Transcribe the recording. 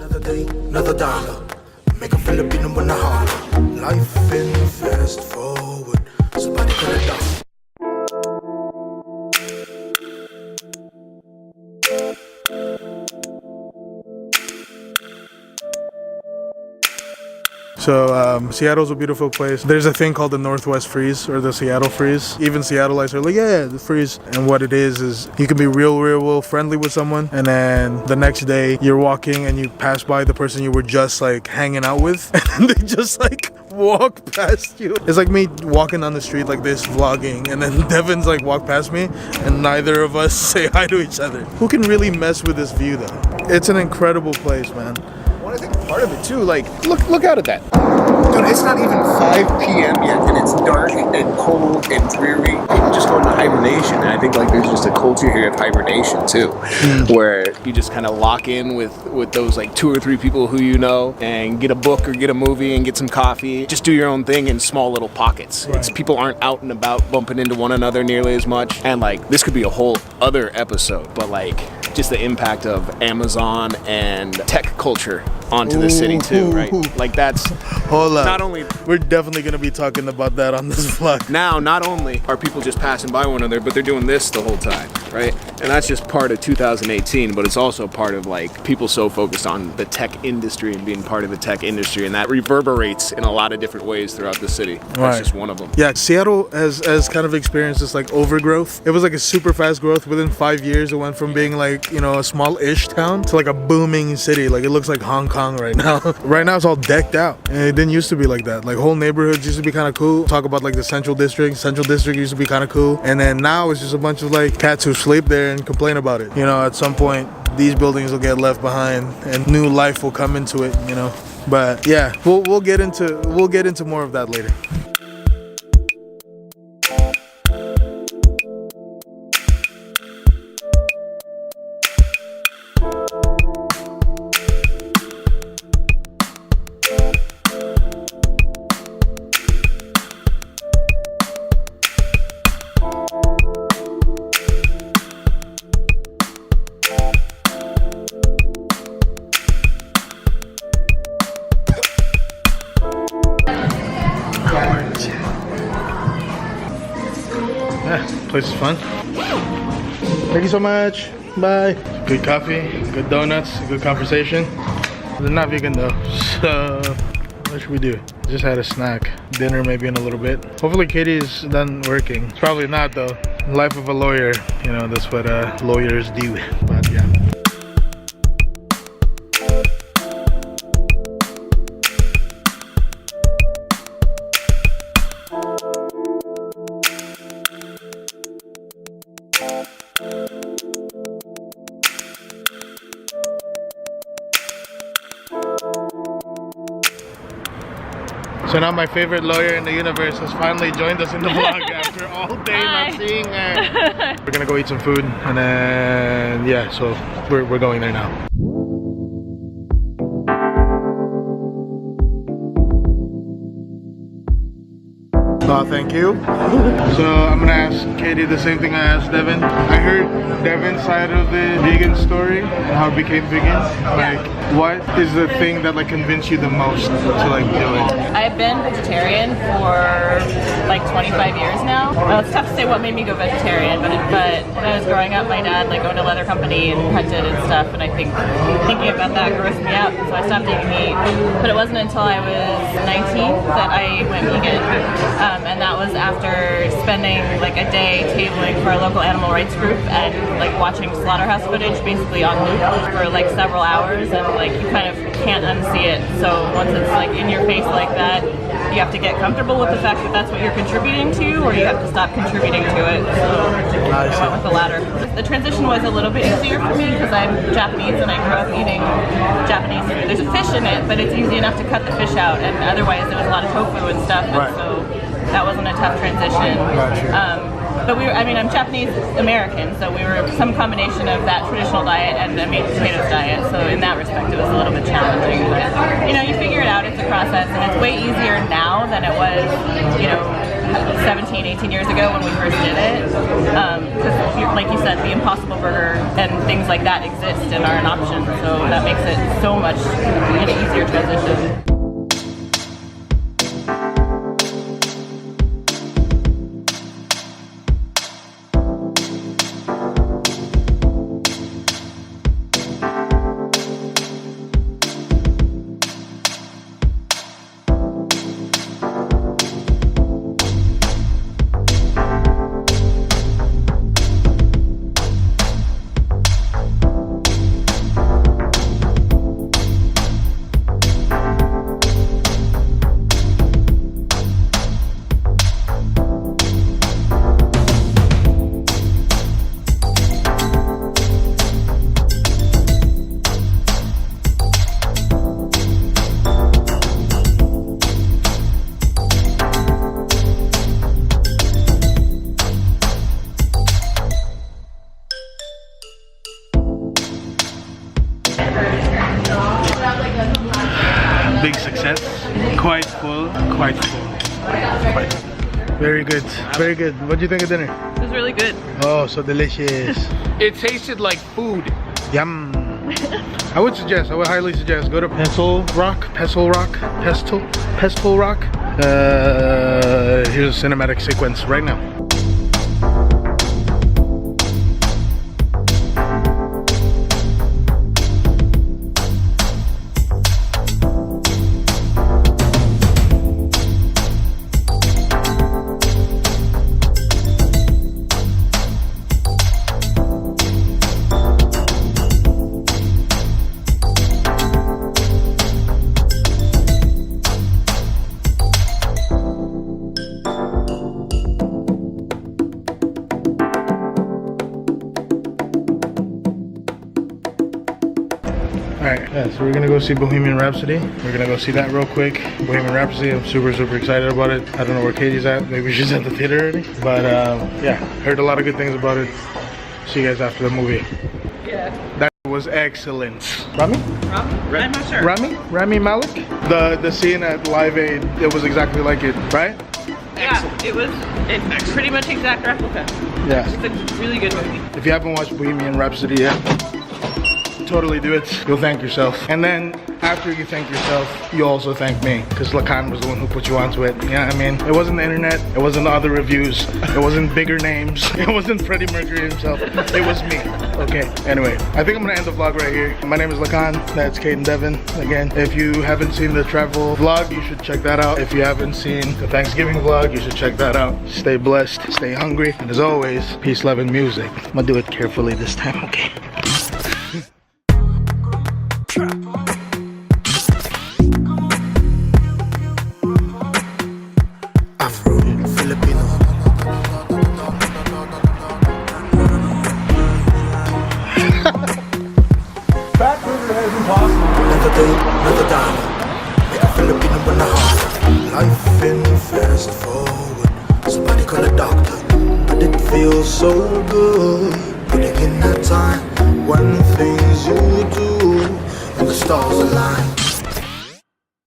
Another day, another dollar. Make a Filipino wanna holler. Life in fast forward. Somebody gonna die. So Seattle's a beautiful place. There's a thing called the Northwest Freeze or the Seattle Freeze. Even Seattleites are like, yeah, the freeze. And what it is you can be real friendly with someone, and then the next day you're walking and you pass by the person you were just like hanging out with, and they just like walk past you. It's like me walking on the street like this vlogging, and then Devin's like walk past me and neither of us say hi to each other. Who can really mess with this view though? It's an incredible place, man. I think part of it too, like look out at that. Dude, it's not even 5 p.m. yet and it's dark and cold and dreary. People just go into hibernation, and I think like there's just a culture here of hibernation too, where you just kind of lock in with those like 2 or 3 people who you know and get a book or get a movie and get some coffee. Just do your own thing in small little pockets. Right. It's people aren't out and about bumping into one another nearly as much. And like this could be a whole other episode, but like just the impact of Amazon and tech culture onto the city too, right? Like that's not only we're definitely gonna be talking about that on this vlog. Now, not only are people just passing by one another, but they're doing this the whole time, right? And that's just part of 2018, but it's also part of like people so focused on the tech industry and being part of the tech industry, and that reverberates in a lot of different ways throughout the city. That's just one of them. Yeah, Seattle has kind of experienced this like overgrowth. It was like a super fast growth. Within 5 years, it went from being like, you know, a small-ish town to like a booming city. Like it looks like Hong Kong right now. Right now it's all decked out, and it didn't used to be like that. Like whole neighborhoods used to be kind of cool. Talk about like the Central District used to be kind of cool, and then now it's just a bunch of like cats who sleep there and complain about it. You know, at some point these buildings will get left behind and new life will come into it, you know. But yeah, we'll get into more of that later. Place is fun. Thank you so much. Bye. Good coffee, good donuts, good conversation. They're not vegan though, so what should we do? Just had a snack. Dinner maybe in a little bit. Hopefully Katie's done working. It's probably not though. Life of a lawyer, you know, that's what lawyers do. But yeah. So now my favorite lawyer in the universe has finally joined us in the vlog after all day not seeing her. We're gonna go eat some food, and then yeah, so we're going there now. Oh, thank you. So I'm gonna ask Katie the same thing I asked Devin. I heard Devin's side of the vegan story and how it became vegan. Like, what is the thing that like convinced you the most to like do it? I've been vegetarian for like 25 years now. Well, it's tough to say what made me go vegetarian, but when I was growing up, my dad like owned a leather company and hunted and stuff, and I think thinking about that grossed me out, so I stopped eating meat. But it wasn't until I was 19 that I went vegan. And that was after spending like a day tabling for a local animal rights group and like watching slaughterhouse footage basically on loop for like several hours, and like you kind of can't unsee it. So once it's like in your face like that, you have to get comfortable with the fact that that's what you're contributing to, or you have to stop contributing to it. So I went with the latter. The transition was a little bit easier for me because I'm Japanese and I grew up eating Japanese food. There's a fish in it, but it's easy enough to cut the fish out, and otherwise there was a lot of tofu and stuff, and so that wasn't a tough transition. But I'm Japanese American, so we were some combination of that traditional diet and the meat and potatoes diet. So in that respect, it was a little bit challenging. But you know, you figure it out. It's a process, and it's way easier now than it was, you know, 17, 18 years ago when we first did it. Because, like you said, the Impossible Burger and things like that exist and are an option. So that makes it so much an easier transition. Big success. Quite full. Very good. Very good. What do you think of dinner? It was really good. Oh, so delicious. It tasted like food. Yum. I would highly suggest, go to Pestle Rock. Here's a cinematic sequence right now. Alright, yeah, so we're gonna go see Bohemian Rhapsody. We're gonna go see that real quick. Bohemian Rhapsody, I'm super excited about it. I don't know where Caiti's at. Maybe she's at the theater already. But yeah, heard a lot of good things about it. See you guys after the movie. Yeah. That was excellent. Rami? I'm not sure. Rami Malek? The scene at Live Aid, it was exactly like it, right? Yeah, it's pretty much exact replica. Yeah. It's a really good movie. If you haven't watched Bohemian Rhapsody yet, totally do it. You'll thank yourself. And then after you thank yourself, you also thank me, because LAKAN was the one who put you onto it. You know what I mean? It wasn't the internet, it wasn't the other reviews, it wasn't bigger names, it wasn't Freddie Mercury himself, it was me. Okay, anyway, I think I'm gonna end the vlog right here. My name is LAKAN, that's Caiti and Devin. Again, if you haven't seen the travel vlog, you should check that out. If you haven't seen the Thanksgiving vlog, you should check that out. Stay blessed, stay hungry, and as always, peace, love, and music. I'm gonna do it carefully this time, okay? Afro-Filipino. Another day, another dollar. Make a Filipino in the heart. Life in fast forward. Somebody call a doctor, but it feels so good. Putting in that time when things you do and the stars align.